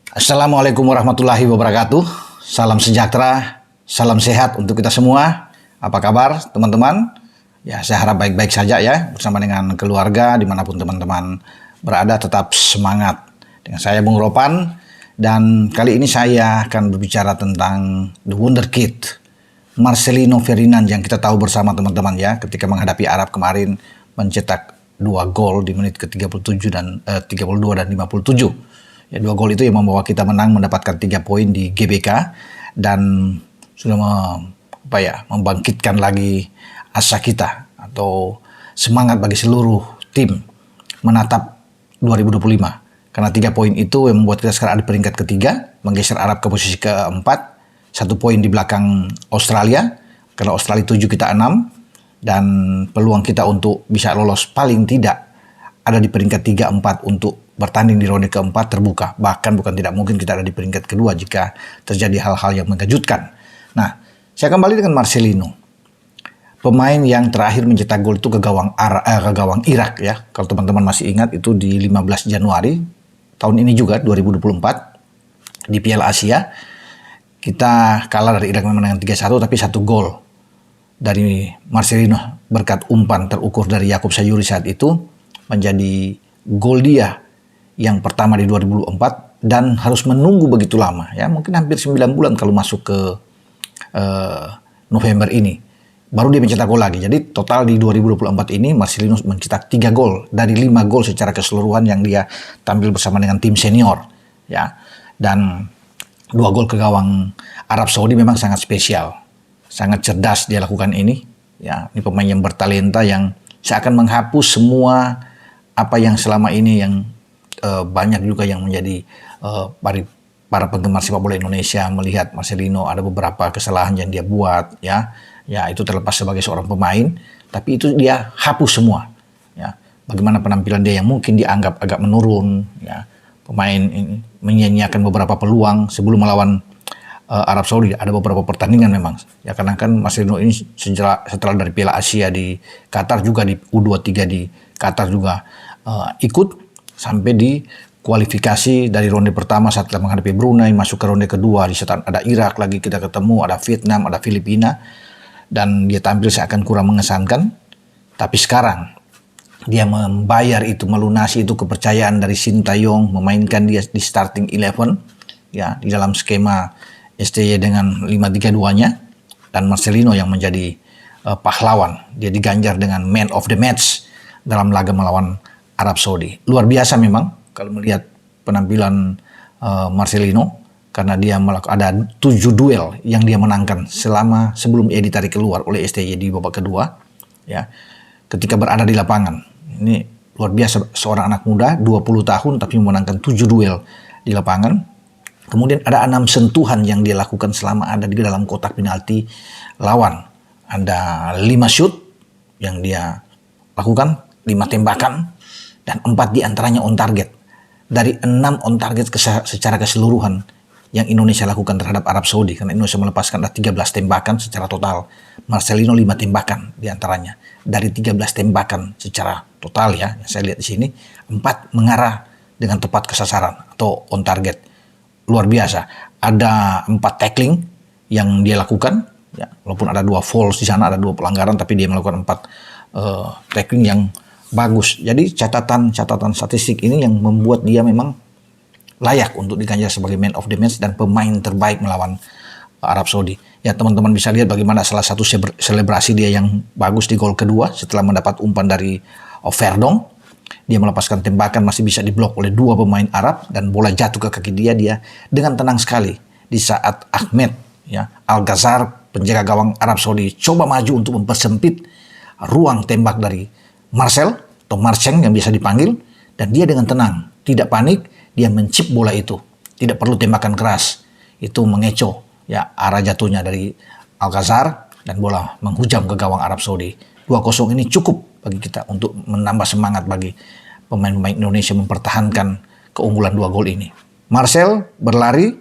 Assalamualaikum warahmatullahi wabarakatuh. Salam sejahtera, salam sehat untuk kita semua. Apa kabar teman-teman? Ya, saya harap baik-baik saja ya, bersama dengan keluarga dimanapun teman-teman berada, tetap semangat. Dengan saya Bung Ropan, dan kali ini saya akan berbicara tentang The Wonderkid, Marcelino Ferdinand, yang kita tahu bersama teman-teman ya, ketika menghadapi Arab kemarin mencetak 2 gol di menit ke-37 dan 32 dan 57. Ya, 2 gol itu yang membawa kita menang, mendapatkan 3 poin di GBK, dan sudah membangkitkan lagi asa kita atau semangat bagi seluruh tim menatap 2025. Karena 3 poin itu yang membuat kita sekarang ada di peringkat ketiga, menggeser Arab ke posisi keempat, 1 poin di belakang Australia, karena Australia 7 kita 6, dan peluang kita untuk bisa lolos paling tidak ada di peringkat 3-4 untuk bertanding di ronde keempat terbuka. Bahkan bukan tidak mungkin kita ada di peringkat kedua jika terjadi hal-hal yang mengejutkan. Nah, saya kembali dengan Marcelino, pemain yang terakhir mencetak gol itu ke gawang Irak ya. Kalau teman-teman masih ingat, itu di 15 Januari tahun ini juga 2024 di Piala Asia. Kita kalah dari Irak memang dengan 3-1, tapi 1 gol dari Marcelino berkat umpan terukur dari Yakub Sayuri saat itu menjadi gol dia yang pertama di 2004, dan harus menunggu begitu lama ya, mungkin hampir 9 bulan kalau masuk ke November ini baru dia mencetak gol lagi. Jadi total di 2024 ini Marcelino mencetak 3 gol dari 5 gol secara keseluruhan yang dia tampil bersama dengan tim senior ya. Dan 2 gol ke gawang Arab Saudi memang sangat spesial, sangat cerdas dia lakukan ini ya. Ini pemain yang bertalenta yang seakan menghapus semua apa yang selama ini yang banyak juga yang menjadi para penggemar sepak bola Indonesia melihat Marcelino ada beberapa kesalahan yang dia buat ya. Ya, itu terlepas sebagai seorang pemain, tapi itu dia hapus semua ya. Bagaimana penampilan dia yang mungkin dianggap agak menurun ya. Pemain ini menyia-nyiakan beberapa peluang sebelum melawan Arab Saudi. Ada beberapa pertandingan memang ya, karena kan Marcelino ini setelah dari Piala Asia di Qatar, juga di U23 di Qatar juga ikut sampai di kualifikasi dari ronde pertama saat kita menghadapi Brunei, masuk ke ronde kedua, di saat ada Irak lagi kita ketemu, ada Vietnam, ada Filipina, dan dia tampil seakan kurang mengesankan. Tapi sekarang dia membayar itu, melunasi itu kepercayaan dari Sintayong, memainkan dia di starting 11 ya, di dalam skema STY dengan 5-3-2-nya, dan Marcelino yang menjadi pahlawan. Dia diganjar dengan man of the match dalam laga melawan Arab Saudi. Luar biasa memang kalau melihat penampilan Marcelino, karena dia ada 7 duel yang dia menangkan sebelum ia ditarik keluar oleh STY di babak kedua ya, ketika berada di lapangan. Ini luar biasa, seorang anak muda 20 tahun tapi memenangkan 7 duel di lapangan. Kemudian ada 6 sentuhan yang dia lakukan selama ada di dalam kotak penalti lawan. Ada 5 shoot yang dia lakukan, 5 tembakan, dan 4 diantaranya on target. Dari 6 on target secara keseluruhan yang Indonesia lakukan terhadap Arab Saudi, karena Indonesia melepaskan ada 13 tembakan secara total. Marcelino 5 tembakan diantaranya. Dari 13 tembakan secara total ya, yang saya lihat di sini, 4 mengarah dengan tepat ke sasaran atau on target. Luar biasa. Ada 4 tackling yang dia lakukan ya, walaupun ada 2 fouls di sana, ada 2 pelanggaran, tapi dia melakukan 4 tackling yang bagus. Jadi catatan statistik ini yang membuat dia memang layak untuk diganjar sebagai man of the match dan pemain terbaik melawan Arab Saudi. Ya, teman-teman bisa lihat bagaimana salah satu selebrasi dia yang bagus di gol kedua setelah mendapat umpan dari Verdong. Dia melepaskan tembakan, masih bisa diblok oleh 2 pemain Arab, dan bola jatuh ke kaki dia dengan tenang sekali. Di saat Ahmed ya, Al-Ghazar, penjaga gawang Arab Saudi, coba maju untuk mempersempit ruang tembak dari Marcel atau Marceng yang biasa dipanggil, dan dia dengan tenang, tidak panik, dia mencip bola itu, tidak perlu tembakan keras, itu mengecoh ya arah jatuhnya dari Al-Ghazar, dan bola menghujam ke gawang Arab Saudi. 2-0 ini cukup bagi kita untuk menambah semangat bagi pemain-pemain Indonesia mempertahankan keunggulan 2 gol ini. Marcel berlari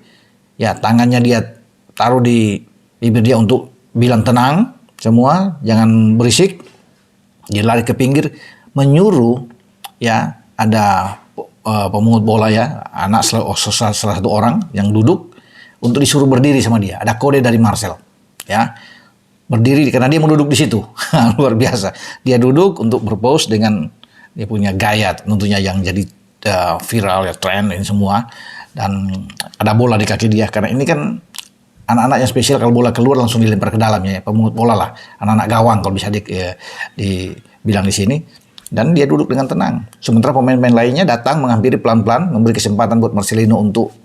ya, tangannya dia taruh di bibir dia untuk bilang tenang semua, jangan berisik. Dia lari ke pinggir, menyuruh ya ada pemungut bola ya, anak salah satu orang yang duduk untuk disuruh berdiri sama dia. Ada kode dari Marcel, ya, berdiri karena dia mau duduk di situ. Luar biasa. Dia duduk untuk berpose dengan dia punya gaya tentunya yang jadi viral ya, tren ini semua. Dan ada bola di kaki dia karena ini kan anak-anak yang spesial, kalau bola keluar langsung dilempar ke dalamnya ya, pemungut bola lah, anak-anak gawang kalau bisa dibilang di sini. Dan dia duduk dengan tenang. Sementara pemain-pemain lainnya datang menghampiri pelan-pelan, memberi kesempatan buat Marcelino untuk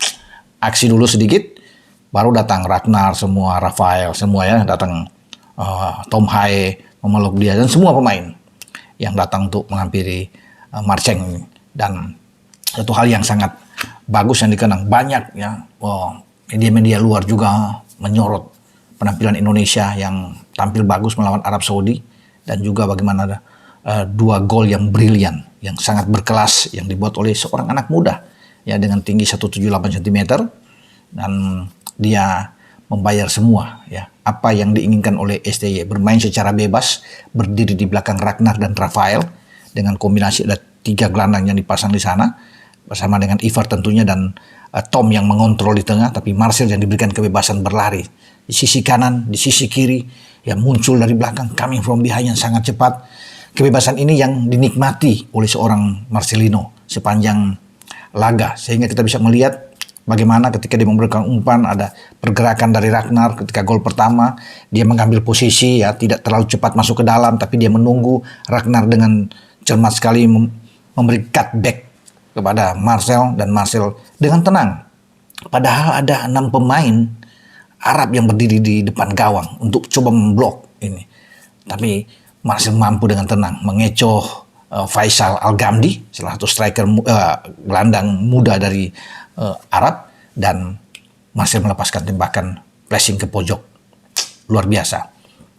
aksi dulu sedikit, baru datang Ragnar semua, Rafael semua ya datang, Tom Haye memeluk dia dan semua pemain yang datang untuk menghampiri Marceng. Dan satu hal yang sangat bagus yang dikenang banyak ya, media-media luar juga menyorot penampilan Indonesia yang tampil bagus melawan Arab Saudi, dan juga bagaimana ada 2 gol yang brilian, yang sangat berkelas yang dibuat oleh seorang anak muda ya dengan tinggi 178 cm, dan dia membayar semua ya apa yang diinginkan oleh STY, bermain secara bebas, berdiri di belakang Ragnar dan Rafael dengan kombinasi ada 3 gelandang yang dipasang di sana bersama dengan Ivar tentunya, dan Tom yang mengontrol di tengah, tapi Marcel yang diberikan kebebasan berlari di sisi kanan, di sisi kiri, yang muncul dari belakang, coming from behind yang sangat cepat. Kebebasan ini yang dinikmati oleh seorang Marcelino sepanjang laga, sehingga kita bisa melihat bagaimana ketika dia memberikan umpan ada pergerakan dari Ragnar. Ketika gol pertama dia mengambil posisi ya, tidak terlalu cepat masuk ke dalam, tapi dia menunggu. Ragnar dengan cermat sekali memberi cutback kepada Marcel, dan Marcel dengan tenang. Padahal ada 6 pemain Arab yang berdiri di depan gawang untuk coba memblok ini, tapi Marcel mampu dengan tenang mengecoh Faisal Al-Ghamdi, salah satu striker gelandang muda dari Arab, dan Marcel melepaskan tembakan flashing ke pojok. Luar biasa.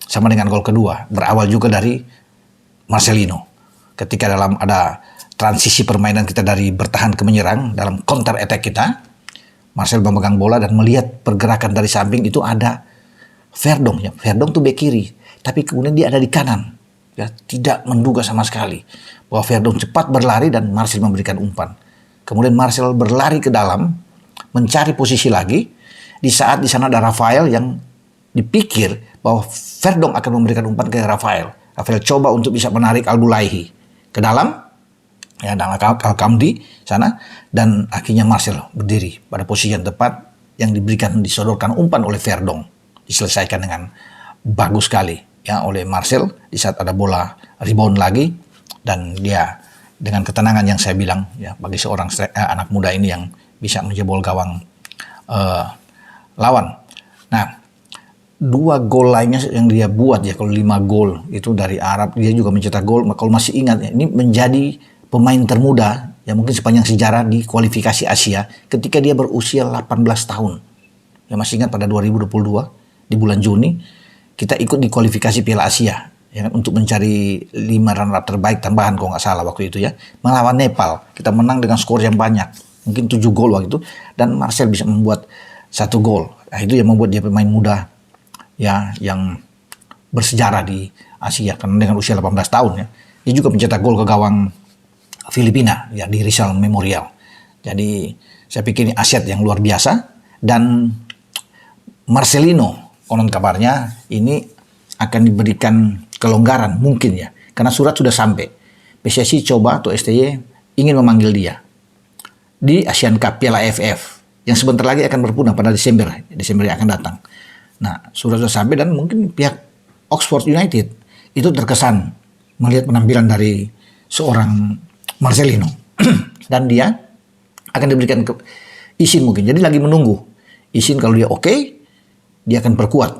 Sama dengan gol kedua, berawal juga dari Marcelino. Ketika dalam ada transisi permainan kita dari bertahan ke menyerang, dalam counter attack kita, Marcel memegang bola dan melihat pergerakan dari samping itu ada Verdong ya. Verdong tuh bek kiri, tapi kemudian dia ada di kanan. Ya, tidak menduga sama sekali bahwa Verdong cepat berlari dan Marcel memberikan umpan. Kemudian Marcel berlari ke dalam mencari posisi lagi, di saat di sana ada Rafael yang dipikir bahwa Verdong akan memberikan umpan ke Rafael. Rafael coba untuk bisa menarik Al-Bulaihi ke dalam ya, dan Al-Kamdi sana, dan akhirnya Marcel berdiri pada posisi yang tepat yang disodorkan umpan oleh Verdong, diselesaikan dengan bagus sekali ya oleh Marcel di saat ada bola rebound lagi, dan dia dengan ketenangan yang saya bilang ya, bagi seorang anak muda ini yang bisa menjebol gawang lawan. Nah, 2 gol lainnya yang dia buat ya, kalau 5 gol itu dari Arab, dia juga mencetak gol. Kalau masih ingat ya, ini menjadi pemain termuda yang mungkin sepanjang sejarah di kualifikasi Asia ketika dia berusia 18 tahun. Ya, masih ingat pada 2022 di bulan Juni kita ikut di kualifikasi Piala Asia ya, untuk mencari 5 runner-up terbaik tambahan kalau nggak salah waktu itu ya, melawan Nepal. Kita menang dengan skor yang banyak, mungkin 7 gol waktu itu, dan Marcel bisa membuat 1 gol. Nah, itu yang membuat dia pemain muda ya yang bersejarah di Asia karena dengan usia 18 tahun ya. Dia juga mencetak gol ke gawang Filipina ya di Rizal Memorial. Jadi saya pikir ini aset yang luar biasa, dan Marcelino konon kabarnya ini akan diberikan kelonggaran mungkin ya, karena surat sudah sampai. PSSI coba atau STY ingin memanggil dia di Asian Cup Piala AFF yang sebentar lagi akan berpunah pada Desember yang akan datang. Nah, surat sudah sampai, dan mungkin pihak Oxford United itu terkesan melihat penampilan dari seorang Marcelino dan dia akan diberikan izin mungkin. Jadi lagi menunggu izin, kalau dia oke, dia akan perkuat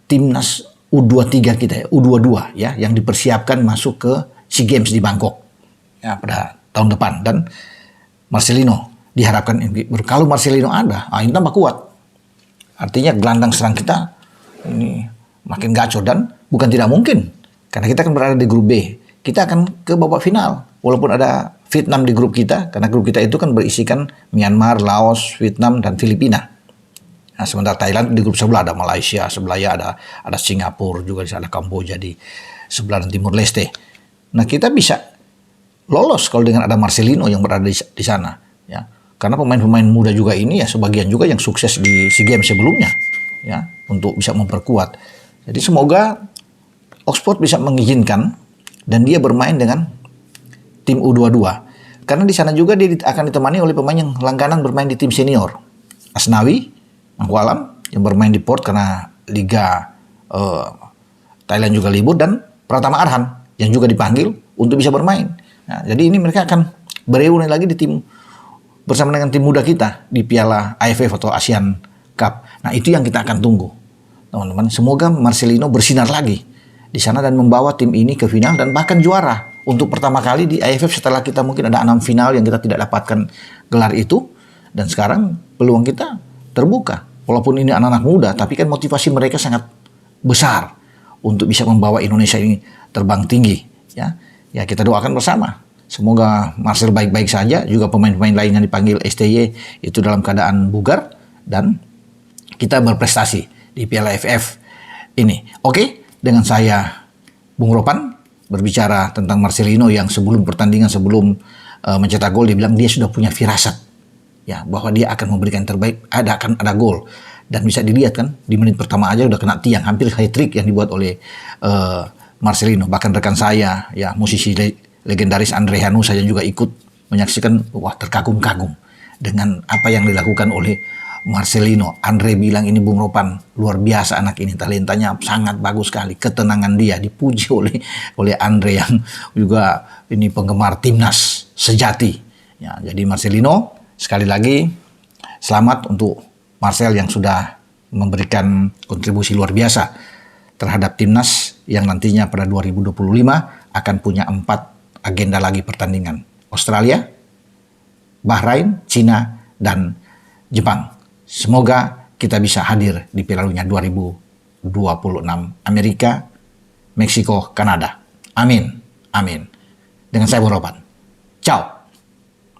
timnas U23 kita ya, U22 ya, yang dipersiapkan masuk ke SEA Games di Bangkok ya pada tahun depan. Dan Marcelino diharapkan, kalau Marcelino ada, ini tambah kuat. Artinya gelandang serang kita ini makin gacor, dan bukan tidak mungkin karena kita akan berada di grup B. Kita akan ke babak final walaupun ada Vietnam di grup kita, karena grup kita itu kan berisikan Myanmar, Laos, Vietnam, dan Filipina. Nah, sementara Thailand di grup sebelah ada Malaysia, sebelahnya ada Singapura, juga ada Kamboja di sebelah dan Timur Leste. Nah, kita bisa lolos kalau dengan ada Marcelino yang berada di sana, ya. Karena pemain-pemain muda juga ini ya sebagian juga yang sukses di SEA Games sebelumnya, ya, untuk bisa memperkuat. Jadi semoga Oxford bisa mengizinkan dan dia bermain dengan tim U22. Karena di sana juga dia akan ditemani oleh pemain yang langganan bermain di tim senior. Asnawi Mangkualam yang bermain di Port karena Liga Thailand juga libur, dan Pratama Arhan yang juga dipanggil untuk bisa bermain. Nah, jadi ini mereka akan bereuni lagi di tim bersama dengan tim muda kita di Piala AFF atau ASEAN Cup. Nah, itu yang kita akan tunggu, teman-teman. Semoga Marcelino bersinar lagi di sana dan membawa tim ini ke final dan bahkan juara untuk pertama kali di AFF setelah kita mungkin ada 6 final yang kita tidak dapatkan gelar itu. Dan sekarang peluang kita terbuka. Walaupun ini anak-anak muda, tapi kan motivasi mereka sangat besar untuk bisa membawa Indonesia ini terbang tinggi. Ya kita doakan bersama. Semoga Marcel baik-baik saja, juga pemain-pemain lain yang dipanggil STY itu dalam keadaan bugar, dan kita berprestasi di Piala AFF ini. Oke, dengan saya Bung Ropan berbicara tentang Marcelino yang sebelum pertandingan, sebelum mencetak gol, dia bilang dia sudah punya firasat, ya, bahwa dia akan memberikan yang terbaik, akan ada gol. Dan bisa dilihat kan di menit pertama aja udah kena tiang, hampir hat-trick yang dibuat oleh Marcelino. Bahkan rekan saya, ya, musisi legendaris Andre Hanu, saya juga ikut menyaksikan, wah, terkagum-kagum dengan apa yang dilakukan oleh Marcelino. Andre bilang ini Bung Ropan, luar biasa anak ini, talentanya sangat bagus sekali. Ketenangan dia dipuji oleh Andre yang juga ini penggemar timnas sejati. Ya, jadi Marcelino, sekali lagi selamat untuk Marcel yang sudah memberikan kontribusi luar biasa terhadap timnas yang nantinya pada 2025 akan punya 4 agenda lagi pertandingan. Australia, Bahrain, Cina, dan Jepang. Semoga kita bisa hadir di Piala Dunia 2026 Amerika, Meksiko, Kanada. Amin. Amin. Dengan saya Bung Ropan. Ciao.